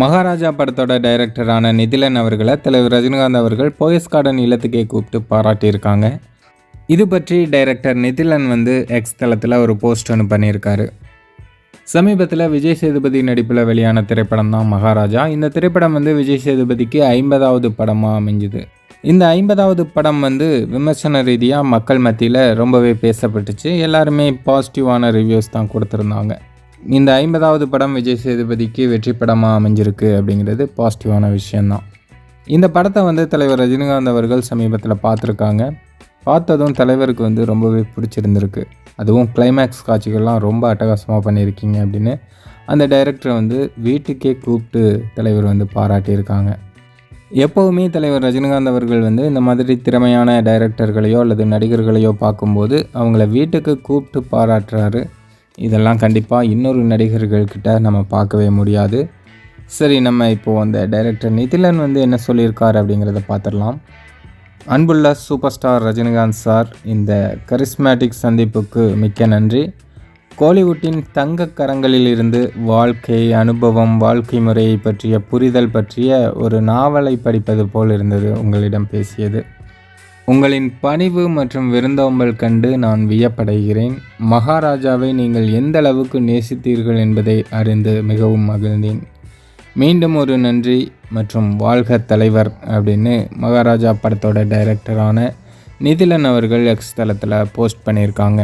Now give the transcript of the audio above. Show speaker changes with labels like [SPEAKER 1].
[SPEAKER 1] மகாராஜா படத்தோட டைரக்டரான நிதிலன் அவர்களை தலைவர் ரஜினிகாந்த் அவர்கள் போயஸ் கார்டன் இல்லத்துக்கே கூப்பிட்டு பாராட்டியிருக்காங்க. இது பற்றி டைரக்டர் நிதிலன் எக்ஸ் தளத்தில் ஒரு போஸ்ட் ஒன்று பண்ணியிருக்காரு. சமீபத்தில் விஜய் சேதுபதி நடிப்பில் வெளியான திரைப்படம் தான் மகாராஜா. இந்த திரைப்படம் விஜய் சேதுபதிக்கு 50வது படமாக அமைஞ்சுது. இந்த 50வது படம் விமர்சன ரீதியாக மக்கள் மத்தியில் ரொம்பவே பேசப்பட்டுச்சு. எல்லாருமே பாசிட்டிவான ரிவ்யூஸ் தான் கொடுத்துருந்தாங்க. இந்த 50வது படம் விஜய் சேதுபதிக்கு வெற்றி படமாக அமைஞ்சிருக்கு அப்படிங்கிறது பாசிட்டிவான விஷயந்தான். இந்த படத்தை தலைவர் ரஜினிகாந்த் அவர்கள் சமீபத்தில் பார்த்துருக்காங்க. பார்த்ததும் தலைவருக்கு ரொம்பவே பிடிச்சிருந்துருக்கு. அதுவும் கிளைமேக்ஸ் காட்சிகள்லாம் ரொம்ப அட்டகாசமாக பண்ணியிருக்கீங்க அப்படின்னு அந்த டைரக்டரை வீட்டுக்கே கூப்பிட்டு தலைவர் பாராட்டியிருக்காங்க. எப்போவுமே தலைவர் ரஜினிகாந்த் அவர்கள் இந்த மாதிரி திறமையான டைரக்டர்களையோ அல்லது நடிகர்களையோ பார்க்கும்போது அவங்கள வீட்டுக்கு கூப்பிட்டு பாராட்டுறாரு. இதெல்லாம் கண்டிப்பாக இன்னொரு நடிகர்கள்கிட்ட நம்ம பார்க்கவே முடியாது. சரி, நம்ம இப்போது அந்த டைரக்டர் நிதிலன் என்ன சொல்லியிருக்கார் அப்படிங்கிறத பார்த்துடலாம். அன்புள்ள சூப்பர் ஸ்டார் ரஜினிகாந்த் சார், இந்த கரிஸ்மேட்டிக் சந்திப்புக்கு மிக்க நன்றி. கோலிவுட்டின் தங்க கரங்களில் இருந்து வாழ்க்கை அனுபவம், வாழ்க்கை முறையை பற்றிய புரிதல் பற்றிய ஒரு நாவலை படிப்பது போல் இருந்தது உங்களிடம் பேசியது. உங்களின் பணிவு மற்றும் விருந்தோம்பல் கண்டு நான் வியப்படைகிறேன். மகாராஜாவை நீங்கள் எந்த அளவுக்கு நேசித்தீர்கள் என்பதை அறிந்து மிகவும் மகிழ்ந்தேன். மீண்டும் ஒரு நன்றி மற்றும் வாழ்க தலைவர் அப்படின்னு மகாராஜா படத்தோட டைரக்டரான நிதிலன் அவர்கள் எக்ஸ் தளத்தில் போஸ்ட் பண்ணியிருக்காங்க.